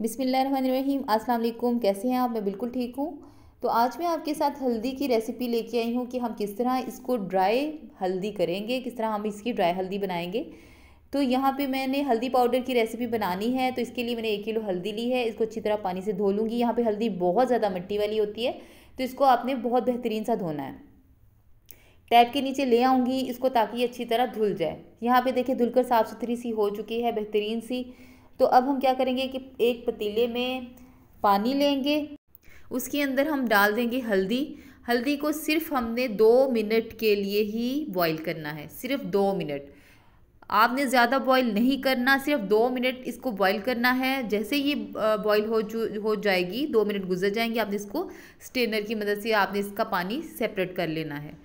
बिस्मिल्लाहिर्रहमानिर्रहीम। अस्सलाम वालेकुम। कैसे हैं आप? मैं बिल्कुल ठीक हूँ। तो आज मैं आपके साथ हल्दी की रेसिपी लेके आई हूँ कि हम किस तरह इसको ड्राई हल्दी करेंगे, किस तरह हम इसकी ड्राई हल्दी बनाएंगे। तो यहाँ पे मैंने हल्दी पाउडर की रेसिपी बनानी है, तो इसके लिए मैंने 1 किलो हल्दी ली है। इसको अच्छी तरह पानी से धो लूँगी। यहाँ पे हल्दी बहुत ज़्यादा मिट्टी वाली होती है, तो इसको आपने बहुत बेहतरीन सा धोना है। टैप के नीचे ले आऊँगी इसको ताकि ये अच्छी तरह धुल जाए। यहाँ पे देखिए धुलकर साफ़ सुथरी सी हो चुकी है, बेहतरीन सी। तो अब हम क्या करेंगे कि एक पतीले में पानी लेंगे, उसके अंदर हम डाल देंगे हल्दी। हल्दी को सिर्फ हमने 2 मिनट के लिए ही बॉईल करना है, सिर्फ 2 मिनट। आपने ज़्यादा बॉईल नहीं करना, सिर्फ 2 मिनट इसको बॉईल करना है। जैसे ये बॉईल हो जाएगी, 2 मिनट गुजर जाएंगे, आपने इसको स्ट्रेनर की मदद से आपने इसका पानी सेपरेट कर लेना है।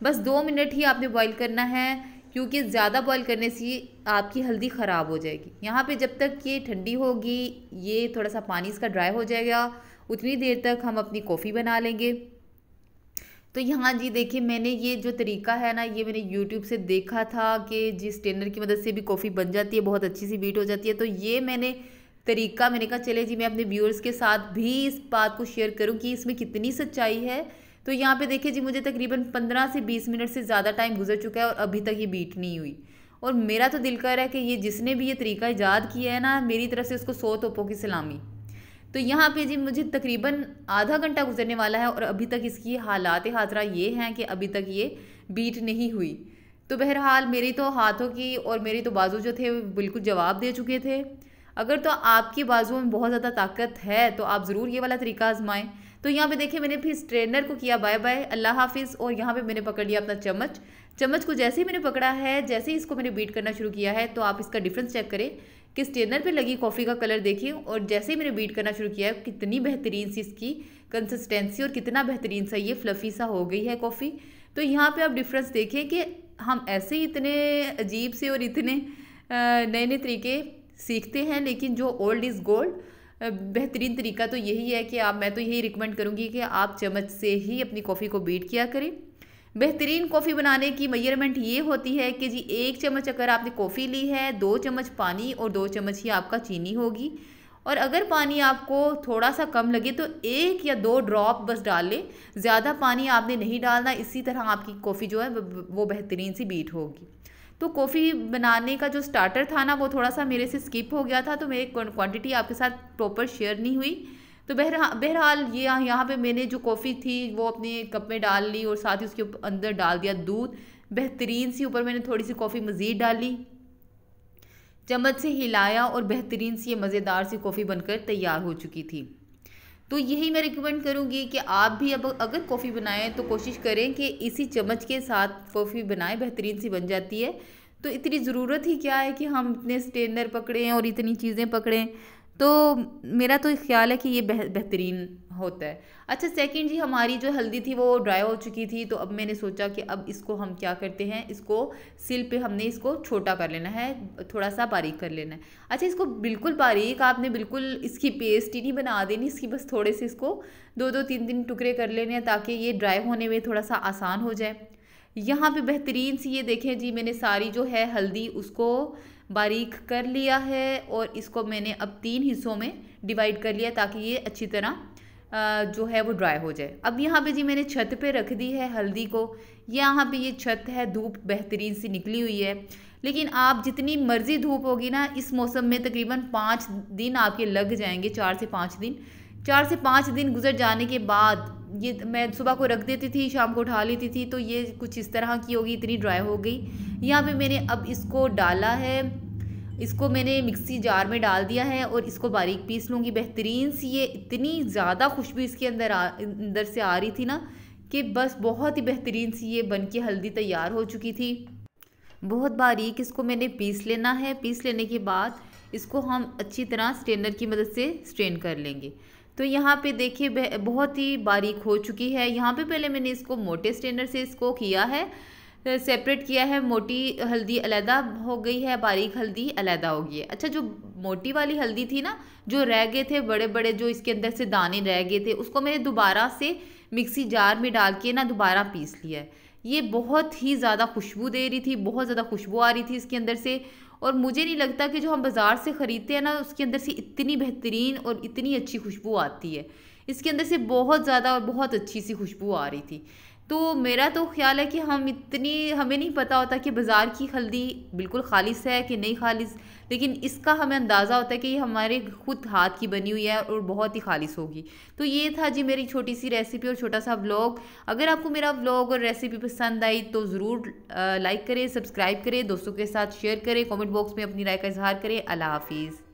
बस 2 मिनट ही आपने बॉईल करना है, क्योंकि ज़्यादा बॉईल करने से आपकी हल्दी ख़राब हो जाएगी। यहाँ पे जब तक ये ठंडी होगी, ये थोड़ा सा पानी इसका ड्राई हो जाएगा, उतनी देर तक हम अपनी कॉफ़ी बना लेंगे। तो यहाँ जी देखिए, मैंने ये जो तरीका है ना, ये मैंने यूट्यूब से देखा था कि जिस स्ट्रेनर की मदद से भी कॉफ़ी बन जाती है, बहुत अच्छी सी बीट हो जाती है। तो ये मैंने कहा चले जी मैं अपने व्यूअर्स के साथ भी इस बात को शेयर करूँ कि इसमें कितनी सच्चाई है। तो यहाँ पे देखिए जी, मुझे तकरीबन 15 से 20 मिनट से ज़्यादा टाइम गुजर चुका है और अभी तक ये बीट नहीं हुई। और मेरा तो दिल कर रहा है कि ये जिसने भी ये तरीका ईजाद किया है ना, मेरी तरफ से उसको 100 तोपों की सलामी। तो यहाँ पे जी मुझे तकरीबन आधा घंटा गुजरने वाला है और अभी तक इसकी हालात हाजरा ये हैं कि अभी तक ये बीट नहीं हुई। तो बहरहाल मेरी तो हाथों की और मेरी तो बाजू जो थे बिल्कुल जवाब दे चुके थे। अगर तो आपकी बाजुओं में बहुत ज़्यादा ताकत है तो आप ज़रूर ये वाला तरीका आजमाएं। तो यहाँ पे देखिए, मैंने फिर स्ट्रेनर को किया बाय बाय, अल्लाह हाफिज़। और यहाँ पे मैंने पकड़ लिया अपना चम्मच। चम्मच को जैसे ही मैंने पकड़ा है, जैसे ही इसको मैंने बीट करना शुरू किया है, तो आप इसका डिफरेंस चेक करें कि स्ट्रेनर पे लगी कॉफ़ी का कलर देखिए, और जैसे ही मैंने बीट करना शुरू किया है, कितनी बेहतरीन सी इसकी कंसिस्टेंसी और कितना बेहतरीन सा ये फ्लफ़ी सा हो गई है कॉफ़ी। तो यहाँ पे आप डिफरेंस देखें कि हम ऐसे ही इतने अजीब से और इतने नए नए तरीके सीखते हैं, लेकिन जो ओल्ड इज़ गोल्ड। बेहतरीन तरीका तो यही है कि मैं तो यही रिकमेंड करूँगी कि आप चम्मच से ही अपनी कॉफ़ी को बीट किया करें। बेहतरीन कॉफ़ी बनाने की मेजरमेंट ये होती है कि जी 1 चम्मच अगर आपने कॉफ़ी ली है, 2 चम्मच पानी और 2 चम्मच ही आपका चीनी होगी। और अगर पानी आपको थोड़ा सा कम लगे तो 1 या 2 ड्रॉप बस डाल लें, ज़्यादा पानी आपने नहीं डालना। इसी तरह आपकी कॉफ़ी जो है वो बेहतरीन सी बीट होगी। तो कॉफ़ी बनाने का जो स्टार्टर था ना, वो थोड़ा सा मेरे से स्किप हो गया था, तो मेरी क्वांटिटी आपके साथ प्रॉपर शेयर नहीं हुई। तो बहरहाल ये यहाँ पे मैंने जो कॉफ़ी थी वो अपने कप में डाल ली और साथ ही उसके अंदर डाल दिया दूध। बेहतरीन सी ऊपर मैंने थोड़ी सी कॉफ़ी मज़ीद डाली, चम्मच से हिलाया और बेहतरीन सी ये मज़ेदार सी कॉफ़ी बनकर तैयार हो चुकी थी। तो यही मैं रिकमेंड करूँगी कि आप भी अब अगर कॉफ़ी बनाएं तो कोशिश करें कि इसी चम्मच के साथ कॉफ़ी बनाएं, बेहतरीन सी बन जाती है। तो इतनी ज़रूरत ही क्या है कि हम इतने स्ट्रेनर पकड़ें और इतनी चीज़ें पकड़ें। तो मेरा तो ख्याल है कि ये बेहतरीन होता है। अच्छा, सेकंड जी, हमारी जो हल्दी थी वो ड्राई हो चुकी थी, तो अब मैंने सोचा कि अब इसको हम क्या करते हैं, इसको सिल पे हमने इसको छोटा कर लेना है, थोड़ा सा बारीक कर लेना है। अच्छा, इसको बिल्कुल बारीक आपने बिल्कुल इसकी पेस्ट ही नहीं बना देनी, इसकी बस थोड़े से इसको 2-2 3-3 टुकड़े कर लेने हैं ताकि ये ड्राई होने में थोड़ा सा आसान हो जाए। यहाँ पे बेहतरीन सी ये देखें जी, मैंने सारी जो है हल्दी उसको बारीक कर लिया है और इसको मैंने अब 3 हिस्सों में डिवाइड कर लिया ताकि ये अच्छी तरह जो है वो ड्राई हो जाए। अब यहाँ पे जी मैंने छत पे रख दी है हल्दी को। यहाँ पे ये छत है, धूप बेहतरीन सी निकली हुई है। लेकिन आप जितनी मर्ज़ी धूप होगी ना, इस मौसम में तकरीबन 5 दिन आपके लग जाएंगे, 4 से 5 दिन। 4 से 5 दिन गुजर जाने के बाद ये मैं सुबह को रख देती थी, शाम को उठा लेती थी, तो ये कुछ इस तरह की होगी, इतनी ड्राई हो गई। यहाँ पे मैंने अब इसको डाला है, इसको मैंने मिक्सी जार में डाल दिया है और इसको बारीक पीस लूँगी। बेहतरीन सी ये इतनी ज़्यादा खुशबू इसके अंदर से आ रही थी ना कि बस बहुत ही बेहतरीन सी ये बन के हल्दी तैयार हो चुकी थी। बहुत बारीक इसको मैंने पीस लेना है। पीस लेने के बाद इसको हम अच्छी तरह स्ट्रेनर की मदद से स्ट्रेन कर लेंगे। तो यहाँ पे देखिए बहुत ही बारीक हो चुकी है। यहाँ पे पहले मैंने इसको मोटे स्ट्रेनर से इसको किया है, सेपरेट किया है। मोटी हल्दी अलहदा हो गई है, बारीक हल्दी अलहदा हो गई है। अच्छा, जो मोटी वाली हल्दी थी ना, जो रह गए थे बड़े बड़े, जो इसके अंदर से दाने रह गए थे, उसको मैंने दोबारा से मिक्सी जार में डाल के ना दोबारा पीस लिया है। ये बहुत ही ज़्यादा खुशबू दे रही थी, बहुत ज़्यादा खुशबू आ रही थी इसके अंदर से। और मुझे नहीं लगता कि जो हम बाज़ार से ख़रीदते हैं ना उसके अंदर से इतनी बेहतरीन और इतनी अच्छी खुशबू आती है। इसके अंदर से बहुत ज़्यादा और बहुत अच्छी सी खुशबू आ रही थी। तो मेरा तो ख़्याल है कि हमें नहीं पता होता कि बाज़ार की हल्दी बिल्कुल ख़ालिस है कि नहीं ख़ालिस, लेकिन इसका हमें अंदाज़ा होता है कि ये हमारे खुद हाथ की बनी हुई है और बहुत ही ख़ालिस होगी। तो ये था जी मेरी छोटी सी रेसिपी और छोटा सा व्लॉग। अगर आपको मेरा व्लॉग और रेसिपी पसंद आई तो ज़रूर लाइक करें, सब्सक्राइब करें, दोस्तों के साथ शेयर करें, कमेंट बॉक्स में अपनी राय का इज़हार करें। अल्लाह हाफ़िज़।